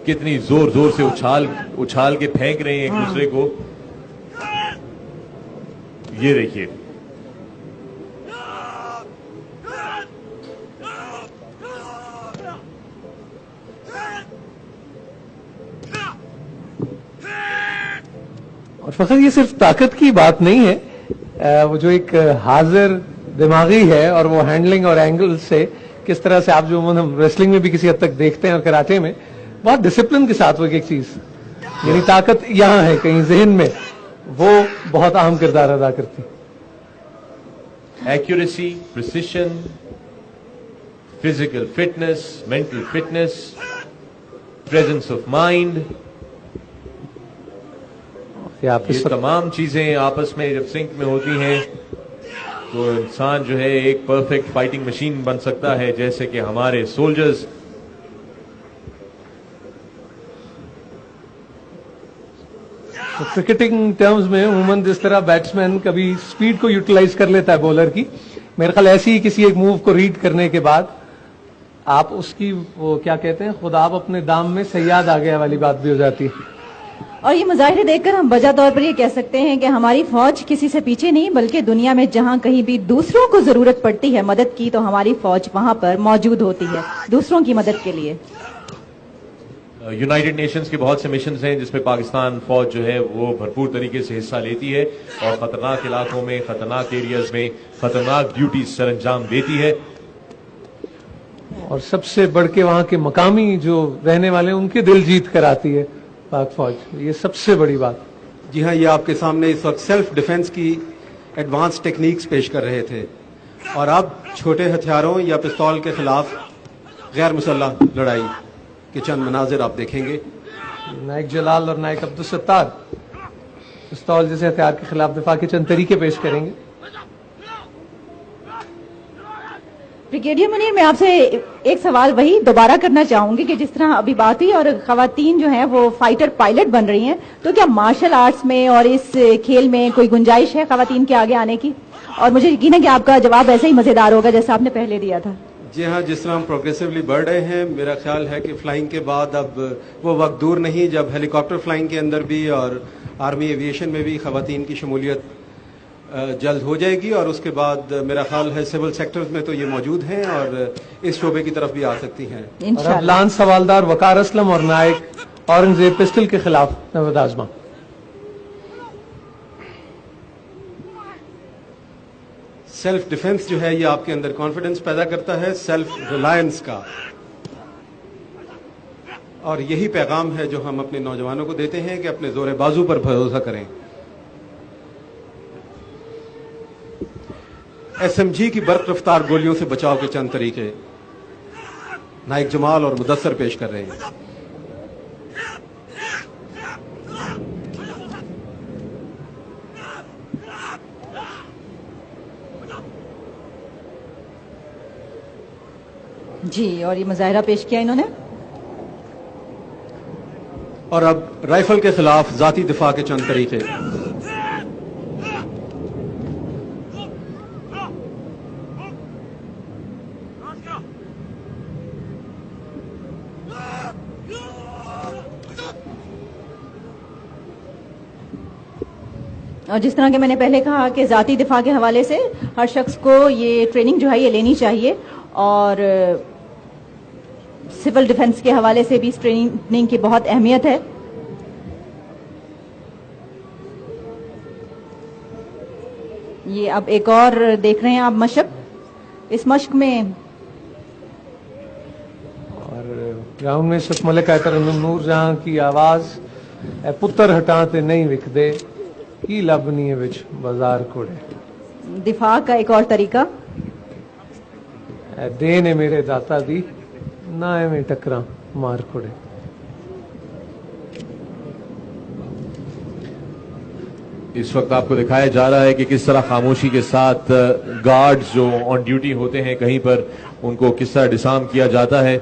کتنی زور زور سے اچھال کے پھینک رہے ہیں ایک دوسرے کو. یہ دیکھیے اور فخر یہ صرف طاقت کی بات نہیں ہے, وہ جو ایک حاضر دماغی ہے اور وہ ہینڈلنگ اور اینگل سے کس طرح سے آپ جو ہم ریسلنگ میں بھی کسی حد تک دیکھتے ہیں اور کراٹے میں بہت ڈسپلن کے ساتھ وہ ایک چیز, یعنی طاقت یہاں ہے کہیں ذہن میں, وہ بہت اہم کردار ادا کرتی. Accuracy, precision, physical fitness, mental fitness, presence of mind, یہ تمام چیزیں آپس میں جب سنک میں ہوتی ہیں تو انسان جو ہے ایک پرفیکٹ فائٹنگ مشین بن سکتا ہے, جیسے کہ ہمارے سولجرز. کرکٹنگ ٹرمز میں عموماً جس طرح بیٹسمین کبھی سپیڈ کو یوٹیلائز کر لیتا ہے بولر کی, میرے خیال ایسی ہی کسی ایک موو کو ریڈ کرنے کے بعد آپ اس کی وہ کیا کہتے ہیں خود آپ اپنے دام میں صیاد آ گیا والی بات بھی ہو جاتی ہے. اور یہ مظاہرے دیکھ کر ہم بجا طور پر یہ کہہ سکتے ہیں کہ ہماری فوج کسی سے پیچھے نہیں, بلکہ دنیا میں جہاں کہیں بھی دوسروں کو ضرورت پڑتی ہے مدد کی تو ہماری فوج وہاں پر موجود ہوتی ہے دوسروں کی مدد کے لیے. یونائٹڈ نیشنز کے بہت سے مشنز ہیں جس میں پاکستان فوج جو ہے وہ بھرپور طریقے سے حصہ لیتی ہے اور خطرناک علاقوں میں, خطرناک ایریاز میں خطرناک ڈیوٹیز سر انجام دیتی ہے. اور سب سے بڑھ کے وہاں کے مقامی جو رہنے والے ان کے دل جیت کر آتی ہے پاک فوج, یہ سب سے بڑی بات. جی ہاں, یہ آپ کے سامنے اس وقت سیلف ڈیفense کی ایڈوانس ٹیکنیکس پیش کر رہے تھے, اور اب چھوٹے ہتھیاروں یا پستول کے خلاف غیر مسلح لڑائی کے چند مناظر آپ دیکھیں گے. نائک جلال اور نائک عبدالستار پستول جیسے ہتھیار کے خلاف دفاع کے چند طریقے پیش کریں گے. بریگیڈیئر منیر, میں آپ سے ایک سوال وہی دوبارہ کرنا چاہوں گی کہ جس طرح ابھی بات ہوئی اور خواتین جو ہیں وہ فائٹر پائلٹ بن رہی ہیں, تو کیا مارشل آرٹس میں اور اس کھیل میں کوئی گنجائش ہے خواتین کے آگے آنے کی؟ اور مجھے یقین ہے کہ آپ کا جواب ایسے ہی مزیدار ہوگا جیسا آپ نے پہلے دیا تھا. جی ہاں, جس طرح ہم پروگریسولی بڑھ رہے ہیں, میرا خیال ہے کہ فلائنگ کے بعد اب وہ وقت دور نہیں جب ہیلی کاپٹر فلائنگ کے اندر بھی اور آرمی ایویشن میں بھی خواتین کی شمولیت جلد ہو جائے گی, اور اس کے بعد میرا خیال ہے سول سیکٹرز میں تو یہ موجود ہیں اور اس شعبے کی طرف بھی آ سکتی ہیں. اور اب لانس حوالدار وقار اسلم اور نائک اورنگزیب پسٹل کے خلاف نوید آزما. سیلف ڈیفenس جو ہے یہ آپ کے اندر کانفیڈنس پیدا کرتا ہے, سیلف ریلائنس کا, اور یہی پیغام ہے جو ہم اپنے نوجوانوں کو دیتے ہیں کہ اپنے زور بازو پر بھروسہ کریں. ایس ایم جی کی برق رفتار گولیوں سے بچاؤ کے چند طریقے نائک جمال اور مدثر پیش کر رہے ہیں. جی, اور یہ مظاہرہ پیش کیا انہوں نے. اور اب رائفل کے خلاف ذاتی دفاع کے چند طریقے. اور جس طرح کہ میں نے پہلے کہا کہ ذاتی دفاع کے حوالے سے ہر شخص کو یہ ٹریننگ جو ہے یہ لینی چاہیے, اور سول ڈیفنس کے حوالے سے بھی اس ٹریننگ کی بہت اہمیت ہے. یہ اب ایک اور دیکھ رہے ہیں آپ مشق, اس مشق میں اور گراؤنڈ میں اس وقت ملکہ ترنم جہاں کی آواز اے پتر ہٹاتے نہیں وک دے کی لبنی وچ بازار کوڑے. دفاع کا ایک اور طریقہ, اے دے نے میرے داتا دی نہ ایویں ٹکراں مار کوڑے. اس وقت آپ کو دکھایا جا رہا ہے کہ کس طرح خاموشی کے ساتھ گارڈز جو آن ڈیوٹی ہوتے ہیں کہیں پر ان کو کس طرح ڈسارم کیا جاتا ہے.